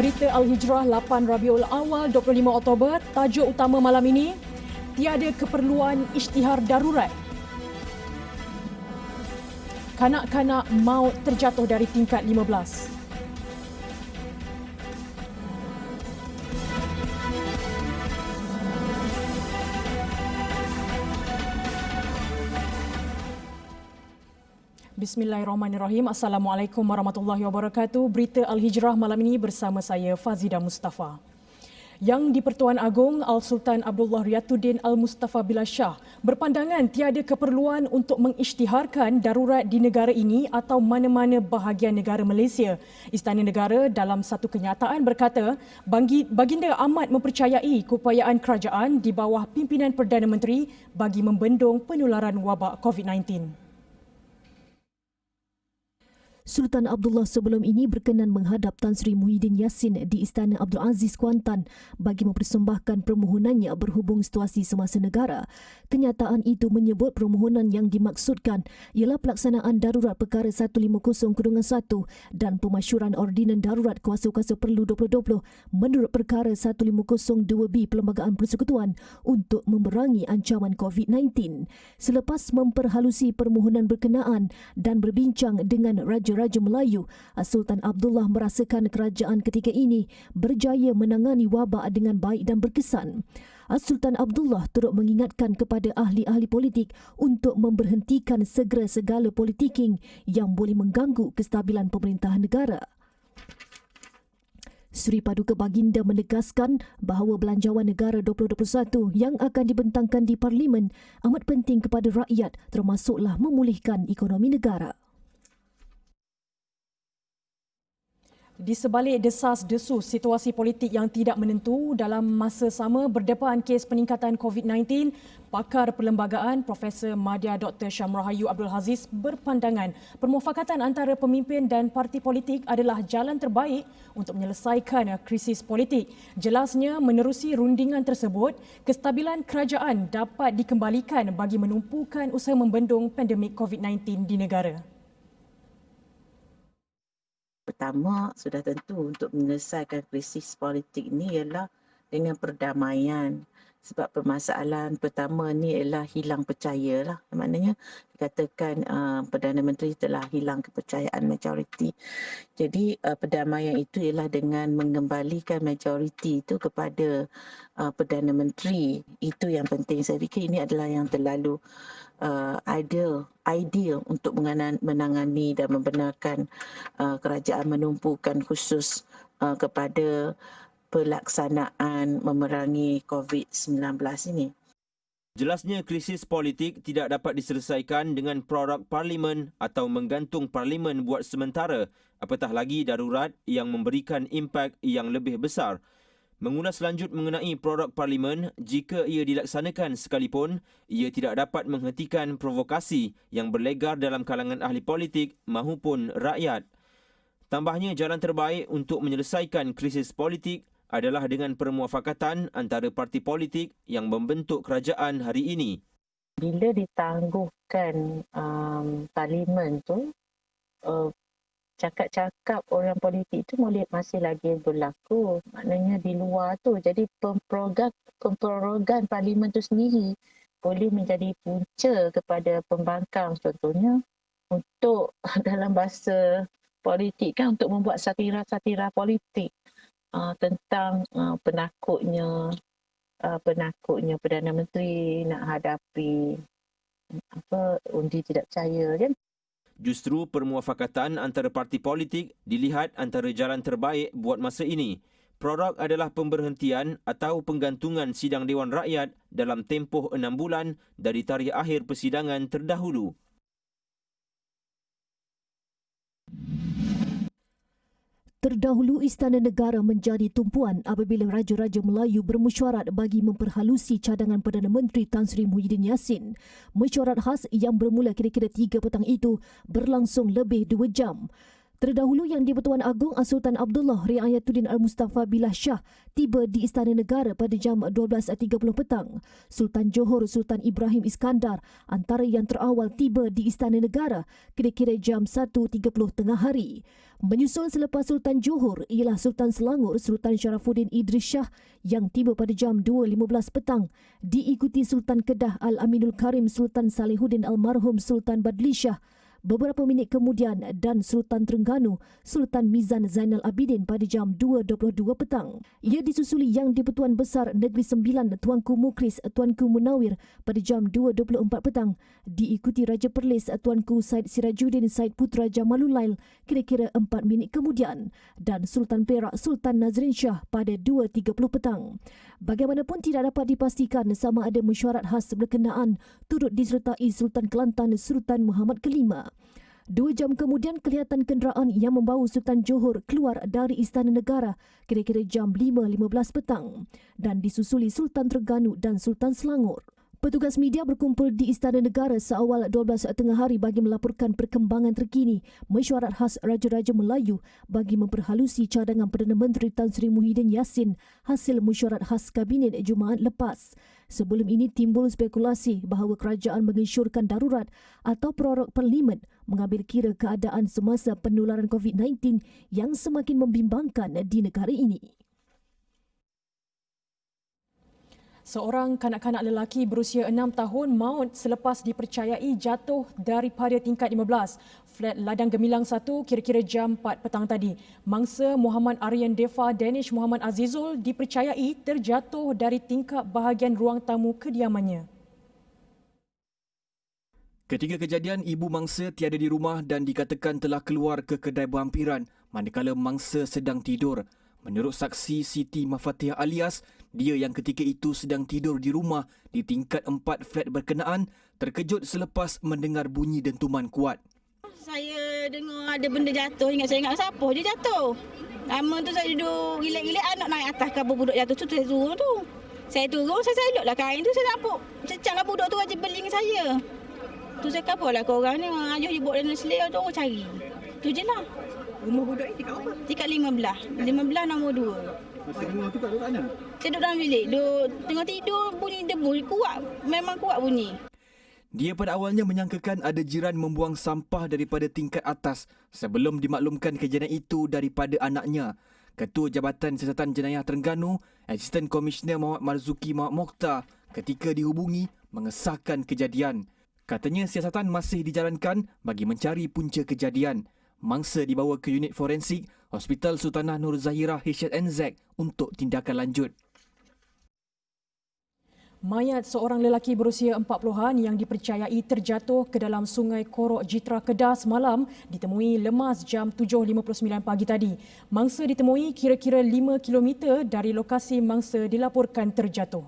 Berita Al-Hijrah 8 Rabiul Awal 25 Oktober. Tajuk utama malam ini, tiada keperluan isytihar darurat. Kanak-kanak maut terjatuh dari tingkat 15. Bismillahirrahmanirrahim. Assalamualaikum warahmatullahi wabarakatuh. Berita Al-Hijrah malam ini bersama saya Fazidah Mustafa. Yang di-Pertuan Agong Al-Sultan Abdullah Riyatuddin Al-Mustafa Billah Shah berpandangan tiada keperluan untuk mengisytiharkan darurat di negara ini atau mana-mana bahagian negara Malaysia. Istana Negara dalam satu kenyataan berkata, baginda amat mempercayai keupayaan kerajaan di bawah pimpinan Perdana Menteri bagi membendung penularan wabak COVID-19. Sultan Abdullah sebelum ini berkenan menghadap Tan Sri Muhyiddin Yassin di Istana Abdul Aziz Kuantan bagi mempersembahkan permohonannya berhubung situasi semasa negara. Kenyataan itu menyebut permohonan yang dimaksudkan ialah pelaksanaan darurat perkara 150-1 dan pemasyuran ordinan darurat kuasa-kuasa perlu 2020 menurut perkara 150-2B Perlembagaan Persekutuan untuk memerangi ancaman COVID-19. Selepas memperhalusi permohonan berkenaan dan berbincang dengan Raja Melayu, Sultan Abdullah merasakan kerajaan ketika ini berjaya menangani wabak dengan baik dan berkesan. Sultan Abdullah turut mengingatkan kepada ahli-ahli politik untuk memberhentikan segera segala politiking yang boleh mengganggu kestabilan pemerintahan negara. Seri Paduka Baginda menegaskan bahawa Belanjawan Negara 2021 yang akan dibentangkan di Parlimen amat penting kepada rakyat, termasuklah memulihkan ekonomi negara. Di sebalik desas-desus situasi politik yang tidak menentu dalam masa sama berdepan kes peningkatan COVID-19, pakar perlembagaan Profesor Madya Dr. Syamrahayu Abdul Aziz berpandangan permufakatan antara pemimpin dan parti politik adalah jalan terbaik untuk menyelesaikan krisis politik. Jelasnya, menerusi rundingan tersebut, kestabilan kerajaan dapat dikembalikan bagi menumpukan usaha membendung pandemik COVID-19 di negara. Pertama, sudah tentu untuk menyelesaikan krisis politik ini ialah dengan perdamaian. Sebab permasalahan pertama ni ialah hilang percaya lah. Maknanya dikatakan Perdana Menteri telah hilang kepercayaan majoriti. Jadi perdamaian itu ialah dengan mengembalikan majoriti itu kepada Perdana Menteri. Itu yang penting. Saya fikir ini adalah yang terlalu ideal untuk menangani dan membenarkan kerajaan menumpukan khusus kepada pelaksanaan memerangi COVID-19 ini. Jelasnya krisis politik tidak dapat diselesaikan dengan produk parlimen atau menggantung parlimen buat sementara, apatah lagi darurat yang memberikan impak yang lebih besar. Mengulas lanjut mengenai produk parlimen, jika ia dilaksanakan sekalipun, ia tidak dapat menghentikan provokasi yang berlegar dalam kalangan ahli politik mahupun rakyat. Tambahnya, jalan terbaik untuk menyelesaikan krisis politik adalah dengan permuafakatan antara parti politik yang membentuk kerajaan hari ini. Bila ditangguhkan parlimen tu, cakap-cakap orang politik itu masih lagi berlaku. Maknanya di luar tu. Jadi pemprorogan parlimen tu sendiri boleh menjadi punca kepada pembangkang, contohnya untuk dalam bahasa politik kan, untuk membuat satira-satira politik tentang penakutnya Perdana Menteri nak hadapi undi tidak percaya kan. Justru permuafakatan antara parti politik dilihat antara jalan terbaik buat masa ini. Produk adalah pemberhentian atau penggantungan sidang Dewan Rakyat dalam tempoh 6 bulan dari tarikh akhir persidangan terdahulu. Terdahulu, Istana Negara menjadi tumpuan apabila Raja-Raja Melayu bermesyuarat bagi memperhalusi cadangan Perdana Menteri Tan Sri Muhyiddin Yassin. Mesyuarat khas yang bermula kira-kira 3 petang itu berlangsung lebih 2 jam. Terdahulu Yang di-Pertuan Agong Sultan Abdullah Riayatuddin Al-Mustafa Billah Shah tiba di Istana Negara pada jam 12.30 petang. Sultan Johor Sultan Ibrahim Iskandar antara yang terawal tiba di Istana Negara kira-kira jam 1.30 tengah hari. Menyusul selepas Sultan Johor ialah Sultan Selangor Sultan Sharafuddin Idris Shah yang tiba pada jam 2.15 petang, diikuti Sultan Kedah Al-Aminul Karim Sultan Salihuddin Almarhum Sultan Badli Shah beberapa minit kemudian dan Sultan Terengganu Sultan Mizan Zainal Abidin pada jam 2.22 petang. Ia disusuli Yang di-Pertuan Besar Negeri Sembilan Tuanku Mukris Tuanku Munawir pada jam 2.24 petang, diikuti Raja Perlis Tuanku Said Sirajuddin Said Putra Jamalulail kira-kira 4 minit kemudian dan Sultan Perak Sultan Nazrin Shah pada 2.30 petang. Bagaimanapun tidak dapat dipastikan sama ada mesyuarat khas berkenaan turut disertai Sultan Kelantan Sultan Muhammad Kelima. 2 jam kemudian kelihatan kenderaan yang membawa Sultan Johor keluar dari Istana Negara kira-kira jam 5.15 petang dan disusuli Sultan Terengganu dan Sultan Selangor. Petugas media berkumpul di Istana Negara seawal 12 tengah hari bagi melaporkan perkembangan terkini mesyuarat khas Raja-Raja Melayu bagi memperhalusi cadangan Perdana Menteri Tan Sri Muhyiddin Yassin hasil mesyuarat khas Kabinet Jumaat lepas. Sebelum ini timbul spekulasi bahawa kerajaan mengisyurkan darurat atau prorok parlimen mengambil kira keadaan semasa penularan COVID-19 yang semakin membimbangkan di negara ini. Seorang kanak-kanak lelaki berusia 6 tahun maut selepas dipercayai jatuh daripada tingkat 15 flat Ladang Gemilang 1 kira-kira jam 4 petang tadi. Mangsa Muhammad Aryan Defa Danish Muhammad Azizul dipercayai terjatuh dari tingkap bahagian ruang tamu kediamannya. Ketika kejadian, ibu mangsa tiada di rumah dan dikatakan telah keluar ke kedai berhampiran manakala mangsa sedang tidur. Menurut saksi Siti Mafatihah alias, dia yang ketika itu sedang tidur di rumah di tingkat 4 flat berkenaan terkejut selepas mendengar bunyi dentuman kuat. Saya dengar ada benda jatuh, saya ingat siapa je jatuh. Lama tu saya duduk gilek-gilek, anak naik atas kabur budak jatuh tu, saya turun tu. Saya turun, saya seloklah kain tu, saya nampak cecaklah budak tu aja beling saya. Tu saya kapalah korang ni, ayuh dia bawa dalam selir tu orang cari. Tu je lah. Rumah budak ni tingkat apa? Tingkat 15. 15 nombor 2. Masa dengar tu kat mana? Saya duduk dalam bilik. Duduk tengah tidur, bunyi debu. Kuat. Memang kuat bunyi. Dia pada awalnya menyangkakan ada jiran membuang sampah daripada tingkat atas sebelum dimaklumkan kejadian itu daripada anaknya. Ketua Jabatan Siasatan Jenayah Terengganu, Asisten Komisioner Muhammad Marzuki Muhammad Mokhtar ketika dihubungi mengesahkan kejadian. Katanya siasatan masih dijalankan bagi mencari punca kejadian. Mangsa dibawa ke unit forensik Hospital Sultanah Nur Zahirah HNZ untuk tindakan lanjut. Mayat seorang lelaki berusia 40-an yang dipercayai terjatuh ke dalam Sungai Korok Jitra Kedah semalam ditemui lemas jam 7.59 pagi tadi. Mangsa ditemui kira-kira 5 km dari lokasi mangsa dilaporkan terjatuh.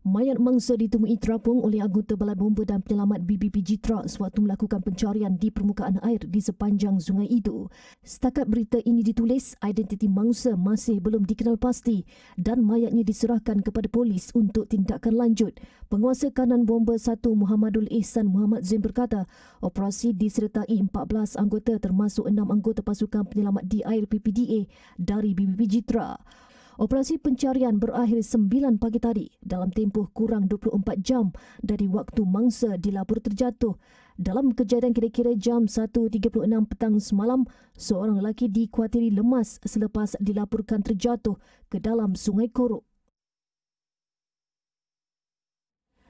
Mayat mangsa ditemui terapung oleh anggota Balai Bomba dan Penyelamat BBP Jitra sewaktu melakukan pencarian di permukaan air di sepanjang sungai itu. Setakat berita ini ditulis, identiti mangsa masih belum dikenal pasti dan mayatnya diserahkan kepada polis untuk tindakan lanjut. Penguasa Kanan Bomba 1 Muhammadul Ihsan Muhammad Zain berkata, operasi disertai 14 anggota termasuk 6 anggota pasukan penyelamat di air PPDA dari BBP Jitra. Operasi pencarian berakhir 9 pagi tadi dalam tempoh kurang 24 jam dari waktu mangsa dilapor terjatuh. Dalam kejadian kira-kira jam 1.36 petang semalam, seorang lelaki dikuatiri lemas selepas dilaporkan terjatuh ke dalam Sungai Korok.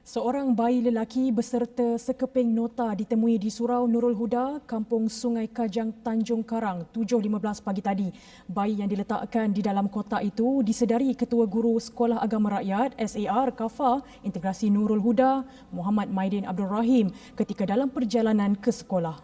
Seorang bayi lelaki beserta sekeping nota ditemui di Surau Nurul Huda, Kampung Sungai Kajang, Tanjung Karang, 7.15 pagi tadi. Bayi yang diletakkan di dalam kotak itu disedari Ketua Guru Sekolah Agama Rakyat SAR Kafa Integrasi Nurul Huda, Muhammad Maidin Abdul Rahim ketika dalam perjalanan ke sekolah.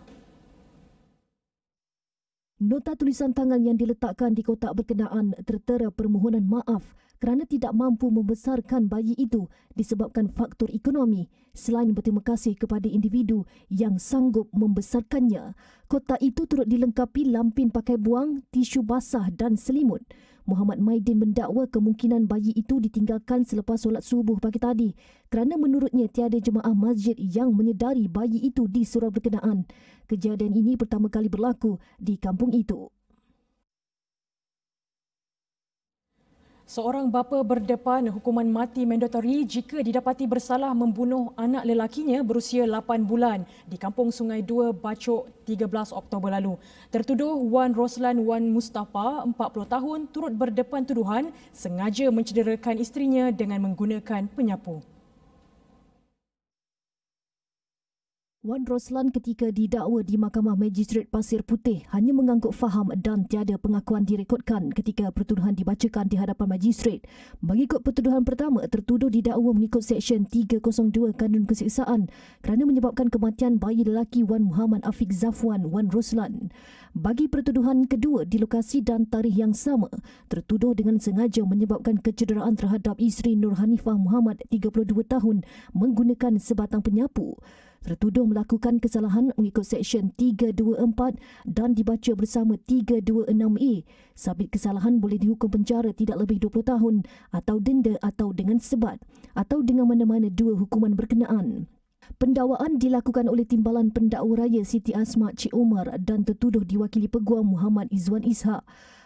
Nota tulisan tangan yang diletakkan di kotak berkenaan tertera permohonan maaf kerana tidak mampu membesarkan bayi itu disebabkan faktor ekonomi selain berterima kasih kepada individu yang sanggup membesarkannya. Kotak itu turut dilengkapi lampin pakai buang, tisu basah dan selimut. Muhammad Maidin mendakwa kemungkinan bayi itu ditinggalkan selepas solat subuh pagi tadi kerana menurutnya tiada jemaah masjid yang menyedari bayi itu di surau berkenaan. Kejadian ini pertama kali berlaku di kampung itu. Seorang bapa berdepan hukuman mati mandatori jika didapati bersalah membunuh anak lelakinya berusia 8 bulan di Kampung Sungai 2, Bacok 13 Oktober lalu. Tertuduh Wan Roslan Wan Mustafa, 40 tahun, turut berdepan tuduhan sengaja mencederakan isterinya dengan menggunakan penyapu. Wan Roslan ketika didakwa di Mahkamah Magistrate Pasir Putih hanya mengangguk faham dan tiada pengakuan direkodkan ketika pertuduhan dibacakan di hadapan magistrate. Mengikut pertuduhan pertama, tertuduh didakwa mengikut Seksyen 302 Kanun Keseksaan kerana menyebabkan kematian bayi lelaki Wan Muhammad Afiq Zafwan Wan Roslan. Bagi pertuduhan kedua di lokasi dan tarikh yang sama, tertuduh dengan sengaja menyebabkan kecederaan terhadap isteri Nur Hanifah Muhammad 32 tahun menggunakan sebatang penyapu. Tertuduh melakukan kesalahan mengikut Seksyen 324 dan dibaca bersama 326A. Sabit kesalahan boleh dihukum penjara tidak lebih 20 tahun atau denda atau dengan sebat atau dengan mana-mana dua hukuman berkenaan. Pendakwaan dilakukan oleh Timbalan Pendakwa Raya Siti Asma Cik Omar dan tertuduh diwakili Peguam Muhammad Izwan Ishak.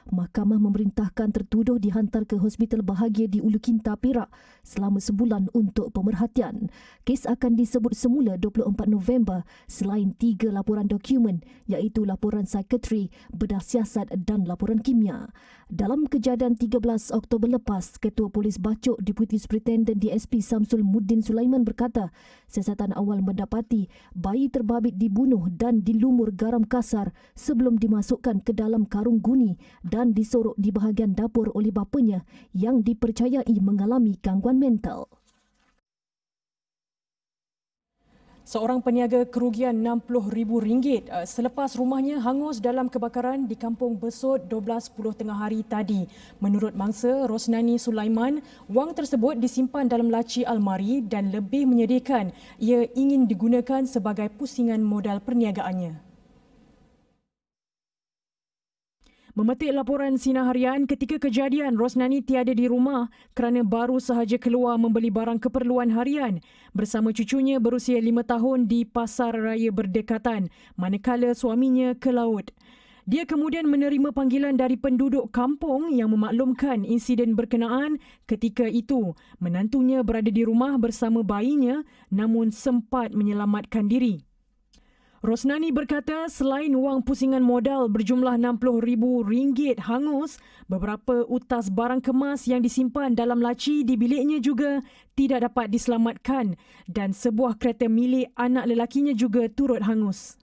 Mahkamah memerintahkan tertuduh dihantar ke Hospital Bahagia di Ulu Kinta, Perak selama sebulan untuk pemerhatian. Kes akan disebut semula 24 November selain 3 laporan dokumen iaitu laporan psikiatri, bedah siasat dan laporan kimia. Dalam kejadian 13 Oktober lepas, Ketua Polis Bacok Deputi Superintendent DSP Samsul Muddin Sulaiman berkata, siasatan awal mendapati bayi terbabit dibunuh dan dilumur garam kasar sebelum dimasukkan ke dalam karung guni dan disorok di bahagian dapur oleh bapanya yang dipercayai mengalami gangguan mental. Seorang peniaga kerugian RM60,000 selepas rumahnya hangus dalam kebakaran di Kampung Besut 12:10 tengah hari tadi. Menurut mangsa Rosnani Sulaiman, wang tersebut disimpan dalam laci almari dan lebih menyedihkan ia ingin digunakan sebagai pusingan modal perniagaannya. Memetik laporan Sinar Harian, ketika kejadian Rosnani tiada di rumah kerana baru sahaja keluar membeli barang keperluan harian bersama cucunya berusia 5 tahun di Pasar Raya Berdekatan manakala suaminya ke laut. Dia kemudian menerima panggilan dari penduduk kampung yang memaklumkan insiden berkenaan. Ketika itu, menantunya berada di rumah bersama bayinya namun sempat menyelamatkan diri. Rosnani berkata selain wang pusingan modal berjumlah RM60,000 hangus, beberapa utas barang kemas yang disimpan dalam laci di biliknya juga tidak dapat diselamatkan dan sebuah kereta milik anak lelakinya juga turut hangus.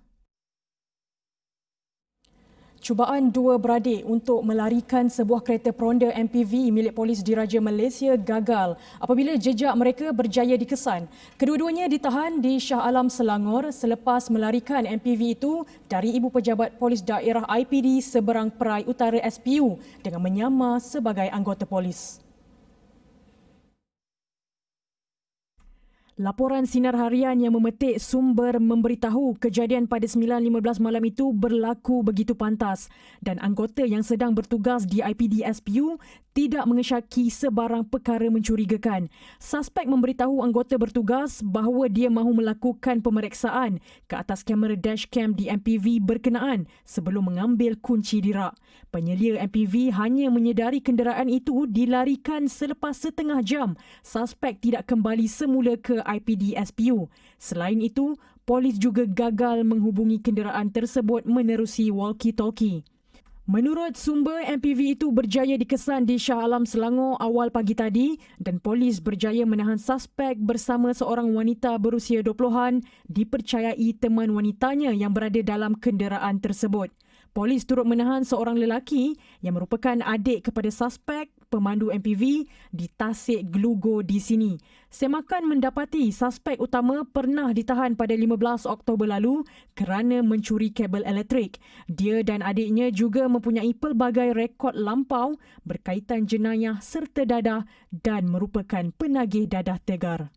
Cubaan dua beradik untuk melarikan sebuah kereta peronda MPV milik Polis Diraja Malaysia gagal apabila jejak mereka berjaya dikesan. Kedua-duanya ditahan di Shah Alam, Selangor selepas melarikan MPV itu dari Ibu Pejabat Polis Daerah IPD Seberang Perai Utara SPU dengan menyamar sebagai anggota polis. Laporan Sinar Harian yang memetik sumber memberitahu kejadian pada 9.15 malam itu berlaku begitu pantas dan anggota yang sedang bertugas di IPD SPU tidak mengesyaki sebarang perkara mencurigakan. Suspek memberitahu anggota bertugas bahawa dia mahu melakukan pemeriksaan ke atas kamera dashcam di MPV berkenaan sebelum mengambil kunci dirak. Penyelia MPV hanya menyedari kenderaan itu dilarikan selepas setengah jam. Suspek tidak kembali semula ke IPD SPU. Selain itu, polis juga gagal menghubungi kenderaan tersebut menerusi walkie-talkie. Menurut sumber, MPV itu berjaya dikesan di Shah Alam, Selangor awal pagi tadi dan polis berjaya menahan suspek bersama seorang wanita berusia 20-an dipercayai teman wanitanya yang berada dalam kenderaan tersebut. Polis turut menahan seorang lelaki yang merupakan adik kepada suspek pemandu MPV di Tasik Glugo di sini. Semakan mendapati suspek utama pernah ditahan pada 15 Oktober lalu kerana mencuri kabel elektrik. Dia dan adiknya juga mempunyai pelbagai rekod lampau berkaitan jenayah serta dadah dan merupakan penagih dadah tegar.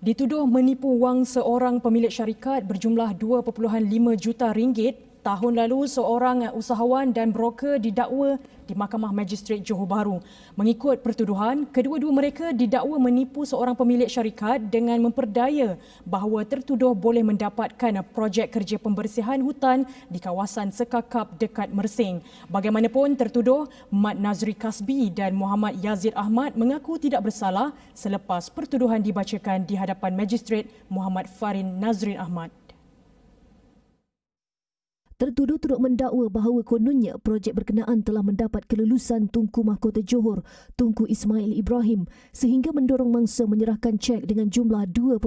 Dituduh menipu wang seorang pemilik syarikat berjumlah 2.5 juta ringgit Tahun lalu, seorang usahawan dan broker didakwa di Mahkamah Magistrate Johor Bahru. Mengikut pertuduhan, kedua-dua mereka didakwa menipu seorang pemilik syarikat dengan memperdaya bahawa tertuduh boleh mendapatkan projek kerja pembersihan hutan di kawasan Sekakap dekat Mersing. Bagaimanapun, tertuduh Mat Nazri Kasbi dan Muhammad Yazid Ahmad mengaku tidak bersalah selepas pertuduhan dibacakan di hadapan Magistrate Muhammad Farin Nazrin Ahmad. Tertuduh turut mendakwa bahawa kononnya projek berkenaan telah mendapat kelulusan Tunku Mahkota Johor, Tunku Ismail Ibrahim, sehingga mendorong mangsa menyerahkan cek dengan jumlah 2.5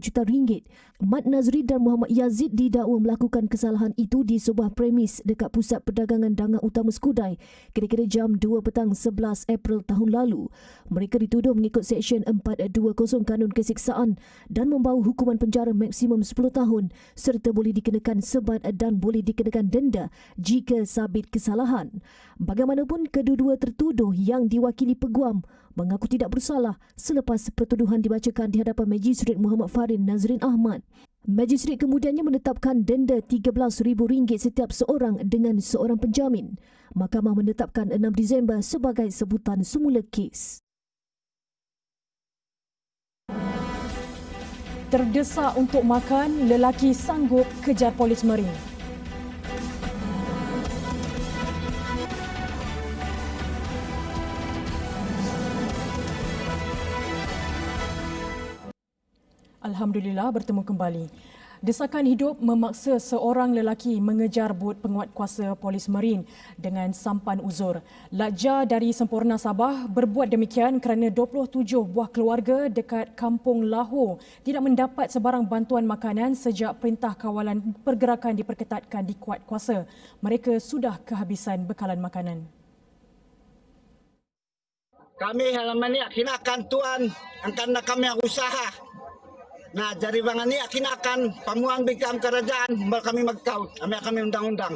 juta ringgit. Mat Nazri dan Muhammad Yazid didakwa melakukan kesalahan itu di sebuah premis dekat Pusat Perdagangan Dangang Utama Skudai kira-kira jam 2 petang 11 April tahun lalu. Mereka dituduh mengikut Seksyen 420 Kanun Kesiksaan dan membawa hukuman penjara maksimum 10 tahun serta boleh dikenakan sebat dan boleh dikenakan denda jika sabit kesalahan. Bagaimanapun, kedua-dua tertuduh yang diwakili peguam mengaku tidak bersalah selepas pertuduhan dibacakan di hadapan Magistrate Muhammad Farin Nazrin Ahmad. Magistrate kemudiannya menetapkan denda RM13,000 setiap seorang dengan seorang penjamin. Mahkamah menetapkan 6 Disember sebagai sebutan semula kes. Terdesak untuk makan, lelaki sanggup kejar polis Mering. Alhamdulillah, bertemu kembali. Desakan hidup memaksa seorang lelaki mengejar bot penguatkuasa polis Marin dengan sampan uzur. Latja dari Semporna Sabah berbuat demikian kerana 27 buah keluarga dekat Kampung Lahore tidak mendapat sebarang bantuan makanan sejak Perintah Kawalan Pergerakan diperketatkan di kuat kuasa. Mereka sudah kehabisan bekalan makanan. Kami halaman ni kinakan tuan angkan kami yang usaha. Nah, jadi bangan ni kinakan pamuang bikam kerajaan kami magkaut. Kami undang-undang.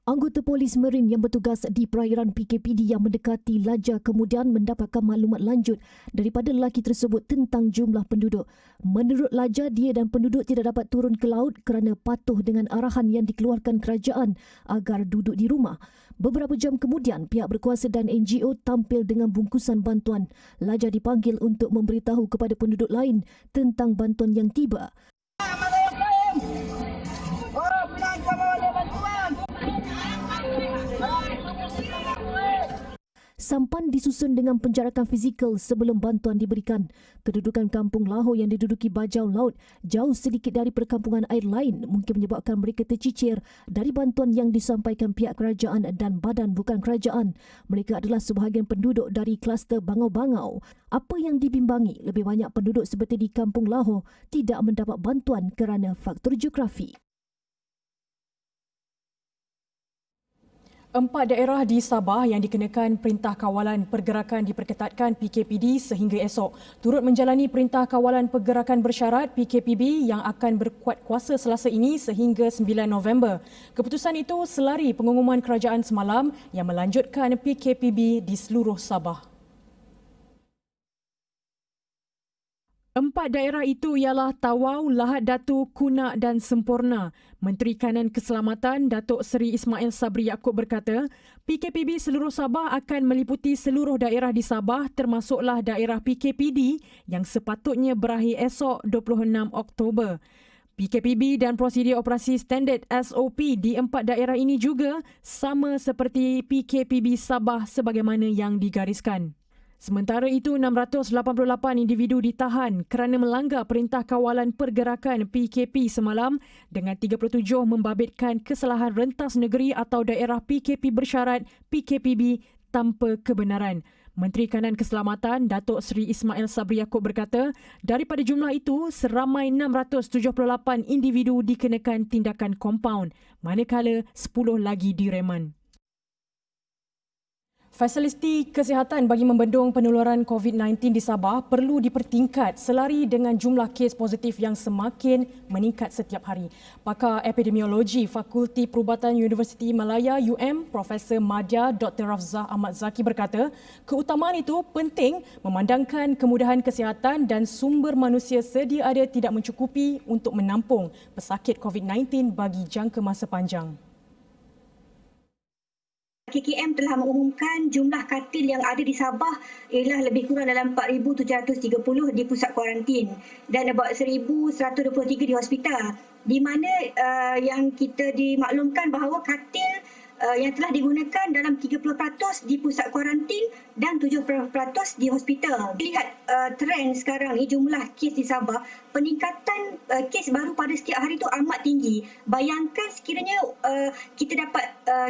Anggota polis Marin yang bertugas di perairan PKPD yang mendekati Latja kemudian mendapatkan maklumat lanjut daripada lelaki tersebut tentang jumlah penduduk. Menurut Latja, dia dan penduduk tidak dapat turun ke laut kerana patuh dengan arahan yang dikeluarkan kerajaan agar duduk di rumah. Beberapa jam kemudian, pihak berkuasa dan NGO tampil dengan bungkusan bantuan. Latja dipanggil untuk memberitahu kepada penduduk lain tentang bantuan yang tiba. Sampan disusun dengan penjarakan fizikal sebelum bantuan diberikan. Kedudukan Kampung Lahore yang diduduki bajau laut jauh sedikit dari perkampungan air lain mungkin menyebabkan mereka tercicir dari bantuan yang disampaikan pihak kerajaan dan badan bukan kerajaan. Mereka adalah sebahagian penduduk dari kluster Bangau-Bangau. Apa yang dibimbangi, lebih banyak penduduk seperti di Kampung Lahore tidak mendapat bantuan kerana faktor geografi. 4 daerah di Sabah yang dikenakan Perintah Kawalan Pergerakan diperketatkan PKPD sehingga esok turut menjalani Perintah Kawalan Pergerakan Bersyarat PKPB yang akan berkuat kuasa Selasa ini sehingga 9 November. Keputusan itu selari pengumuman kerajaan semalam yang melanjutkan PKPB di seluruh Sabah. 4 daerah itu ialah Tawau, Lahad Datu, Kunak dan Semporna. Menteri Kanan Keselamatan Datuk Seri Ismail Sabri Yaakob berkata, PKPB seluruh Sabah akan meliputi seluruh daerah di Sabah termasuklah daerah PKPD yang sepatutnya berakhir esok 26 Oktober. PKPB dan prosedur operasi standard SOP di 4 daerah ini juga sama seperti PKPB Sabah sebagaimana yang digariskan. Sementara itu, 688 individu ditahan kerana melanggar Perintah Kawalan Pergerakan PKP semalam dengan 37 membabitkan kesalahan rentas negeri atau daerah PKP bersyarat PKPB tanpa kebenaran. Menteri Kanan Keselamatan Datuk Seri Ismail Sabri Yaakob berkata, daripada jumlah itu, seramai 678 individu dikenakan tindakan kompaun, manakala 10 lagi direman. Fasiliti kesihatan bagi membendung penularan COVID-19 di Sabah perlu dipertingkat selari dengan jumlah kes positif yang semakin meningkat setiap hari. Pakar epidemiologi Fakulti Perubatan Universiti Malaya UM, Profesor Madya Dr. Rafzah Ahmad Zaki berkata, keutamaan itu penting memandangkan kemudahan kesihatan dan sumber manusia sedia ada tidak mencukupi untuk menampung pesakit COVID-19 bagi jangka masa panjang. KKM telah mengumumkan jumlah katil yang ada di Sabah ialah lebih kurang dalam 4,730 di pusat kuarantin dan about 1,123 di hospital, di mana yang kita dimaklumkan bahawa katil yang telah digunakan dalam 30% di pusat kuarantin dan 70% di hospital. Lihat trend sekarang ni, jumlah kes di Sabah, peningkatan kes baru pada setiap hari itu amat tinggi. Bayangkan sekiranya kita dapat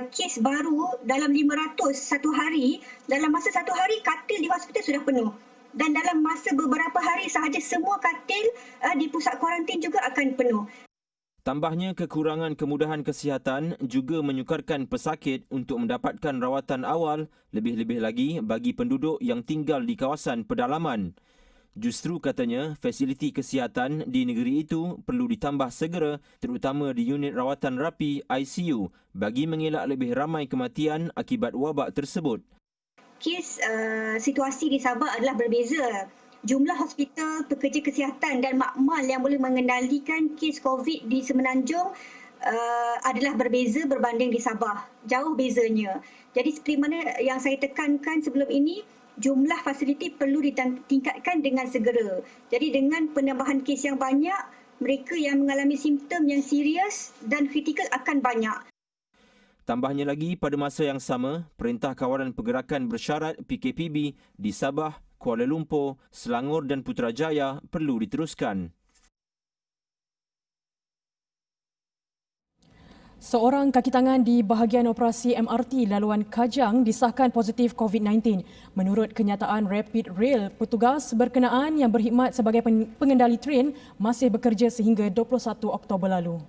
kes baru dalam 500 satu hari, dalam masa satu hari katil di hospital sudah penuh. Dan dalam masa beberapa hari sahaja semua katil di pusat kuarantin juga akan penuh. Tambahnya, kekurangan kemudahan kesihatan juga menyukarkan pesakit untuk mendapatkan rawatan awal, lebih-lebih lagi bagi penduduk yang tinggal di kawasan pedalaman. Justru katanya, fasiliti kesihatan di negeri itu perlu ditambah segera, terutama di unit rawatan rapi ICU bagi mengelak lebih ramai kematian akibat wabak tersebut. Situasi di Sabah adalah berbeza. Jumlah hospital, pekerja kesihatan dan makmal yang boleh mengendalikan kes COVID di Semenanjung adalah berbeza berbanding di Sabah. Jauh bezanya. Jadi seperti mana yang saya tekankan sebelum ini, jumlah fasiliti perlu ditingkatkan dengan segera. Jadi dengan penambahan kes yang banyak, mereka yang mengalami simptom yang serius dan kritikal akan banyak. Tambahnya lagi, pada masa yang sama, Perintah Kawalan Pergerakan Bersyarat PKPB di Sabah, Kuala Lumpur, Selangor dan Putrajaya perlu diteruskan. Seorang kaki tangan di bahagian operasi MRT laluan Kajang disahkan positif COVID-19. Menurut kenyataan Rapid Rail, petugas berkenaan yang berkhidmat sebagai pengendali tren masih bekerja sehingga 21 Oktober lalu.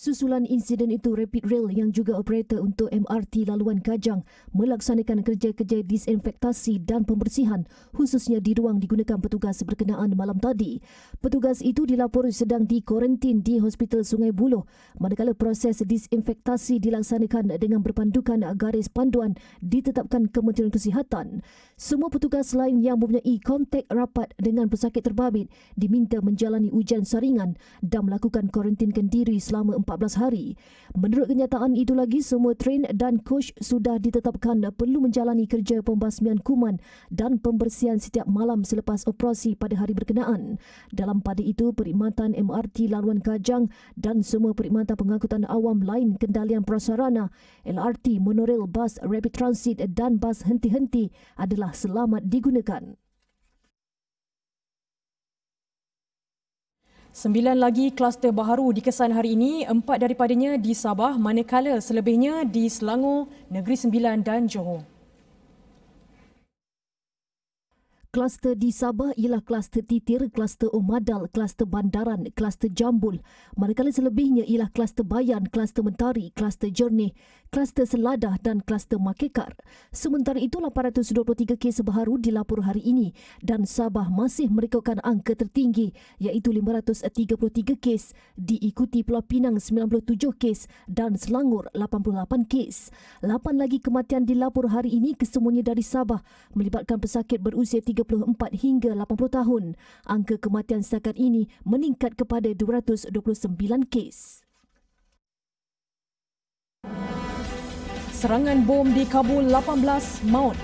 Susulan insiden itu, Rapid Rail yang juga operator untuk MRT laluan Kajang melaksanakan kerja-kerja disinfektasi dan pembersihan khususnya di ruang digunakan petugas berkenaan malam tadi. Petugas itu dilapor sedang dikuarantin di Hospital Sungai Buloh manakala proses disinfektasi dilaksanakan dengan berpandukan garis panduan ditetapkan Kementerian Kesihatan. Semua petugas lain yang mempunyai kontak rapat dengan pesakit terbabit diminta menjalani ujian saringan dan melakukan kuarantinkan diri selama 14 hari. Menurut kenyataan itu lagi, semua tren dan coach sudah ditetapkan perlu menjalani kerja pembasmian kuman dan pembersihan setiap malam selepas operasi pada hari berkenaan. Dalam pada itu, perkhidmatan MRT laluan Kajang dan semua perkhidmatan pengangkutan awam lain kendalian prasarana, LRT, monorail, bas, rapid transit dan bas henti-henti adalah selamat digunakan. 9 lagi kluster baharu dikesan hari ini, 4 daripadanya di Sabah manakala selebihnya di Selangor, Negeri Sembilan dan Johor. Kluster di Sabah ialah kluster Titir, kluster Omadal, kluster Bandaran, kluster Jambul. Manakala selebihnya ialah kluster Bayan, kluster Mentari, kluster Jernih, kluster Seladah dan kluster Makekar. Sementara itu, 823 kes baharu dilapor hari ini dan Sabah masih merekodkan angka tertinggi iaitu 533 kes, diikuti Pulau Pinang 97 kes dan Selangor 88 kes. 8 lagi kematian dilapor hari ini, kesemuanya dari Sabah melibatkan pesakit berusia 34 hingga 80 tahun. Angka kematian setakat ini meningkat kepada 229 kes. Serangan bom di Kabul, 18 maut.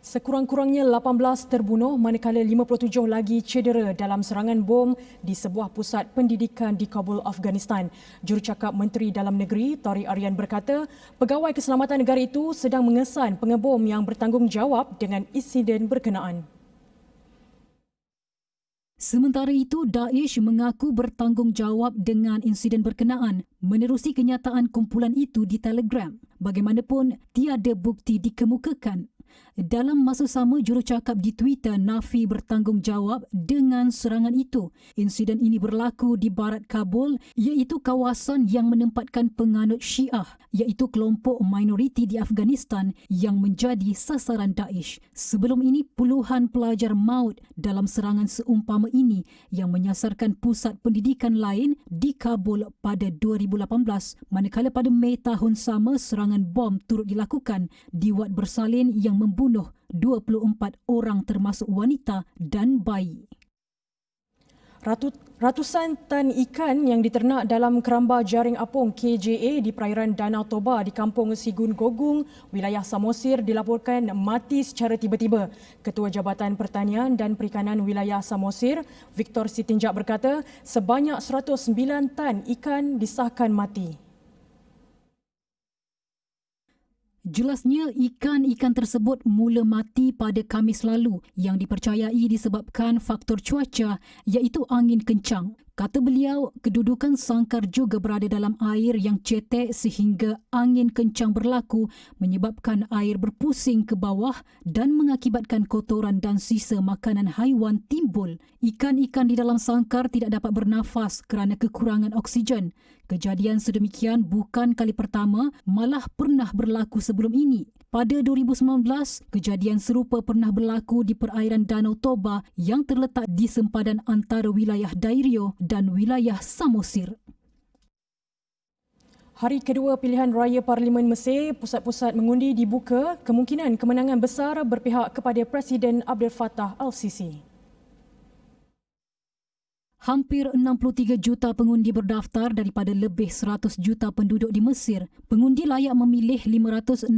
Sekurang-kurangnya 18 terbunuh manakala 57 lagi cedera dalam serangan bom di sebuah pusat pendidikan di Kabul, Afghanistan. Jurucakap Menteri Dalam Negeri Taufiq Aryan berkata, pegawai keselamatan negara itu sedang mengesan pengebom yang bertanggungjawab dengan insiden berkenaan. Sementara itu, Daesh mengaku bertanggungjawab dengan insiden berkenaan menerusi kenyataan kumpulan itu di Telegram. Bagaimanapun, tiada bukti dikemukakan. Dalam masa sama, jurucakap di Twitter nafi bertanggungjawab dengan serangan itu. Insiden ini berlaku di barat Kabul, iaitu kawasan yang menempatkan penganut Syiah, iaitu kelompok minoriti di Afghanistan yang menjadi sasaran Daesh. Sebelum ini, puluhan pelajar maut dalam serangan seumpama ini yang menyasarkan pusat pendidikan lain di Kabul pada 2018, manakala pada Mei tahun sama, serangan bom turut dilakukan di Wad Bersalin yang membunuh 24 orang termasuk wanita dan bayi. Ratusan tan ikan yang diternak dalam keramba jaring apung KJA di perairan Danau Toba di Kampung Sigun Gogung, wilayah Samosir dilaporkan mati secara tiba-tiba. Ketua Jabatan Pertanian dan Perikanan Wilayah Samosir, Victor Sitinjak berkata, sebanyak 109 tan ikan disahkan mati. Jelasnya, ikan-ikan tersebut mula mati pada Khamis lalu yang dipercayai disebabkan faktor cuaca iaitu angin kencang. Kata beliau, kedudukan sangkar juga berada dalam air yang cetek sehingga angin kencang berlaku menyebabkan air berpusing ke bawah dan mengakibatkan kotoran dan sisa makanan haiwan timbul. Ikan-ikan di dalam sangkar tidak dapat bernafas kerana kekurangan oksigen. Kejadian sedemikian bukan kali pertama, malah pernah berlaku sebelum ini. Pada 2019, kejadian serupa pernah berlaku di perairan Danau Toba yang terletak di sempadan antara wilayah Dairio dan wilayah Samosir. Hari kedua pilihan raya Parlimen Mesir, pusat-pusat mengundi dibuka, kemungkinan kemenangan besar berpihak kepada Presiden Abdel Fattah al-Sisi. Hampir 63 juta pengundi berdaftar daripada lebih 100 juta penduduk di Mesir. Pengundi layak memilih 568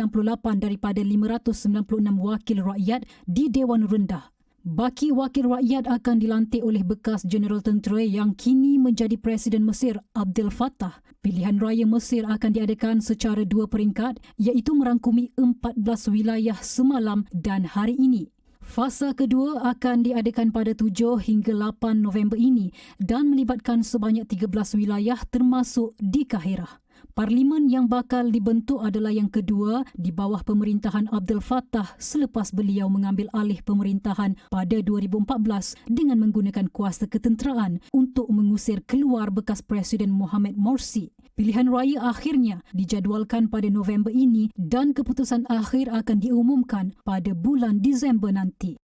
daripada 596 wakil rakyat di Dewan Rendah. Baki wakil rakyat akan dilantik oleh bekas Jeneral Tentera yang kini menjadi Presiden Mesir, Abdel Fattah. Pilihan raya Mesir akan diadakan secara dua peringkat, iaitu merangkumi 14 wilayah semalam dan hari ini. Fasa kedua akan diadakan pada 7 hingga 8 November ini dan melibatkan sebanyak 13 wilayah termasuk di Kahirah. Parlimen yang bakal dibentuk adalah yang kedua di bawah pemerintahan Abdel Fattah selepas beliau mengambil alih pemerintahan pada 2014 dengan menggunakan kuasa ketenteraan untuk mengusir keluar bekas Presiden Mohamed Morsi. Pilihan raya akhirnya dijadualkan pada November ini dan keputusan akhir akan diumumkan pada bulan Disember nanti.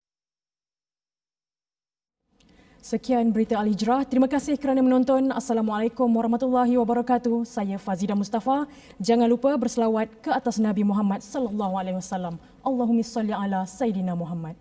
Sekian berita Al-Hijrah. Terima kasih kerana menonton. Assalamualaikum warahmatullahi wabarakatuh. Saya Fazidah Mustafa. Jangan lupa berselawat ke atas Nabi Muhammad sallallahu alaihi wasallam. Allahumma salli ala Sayyidina Muhammad.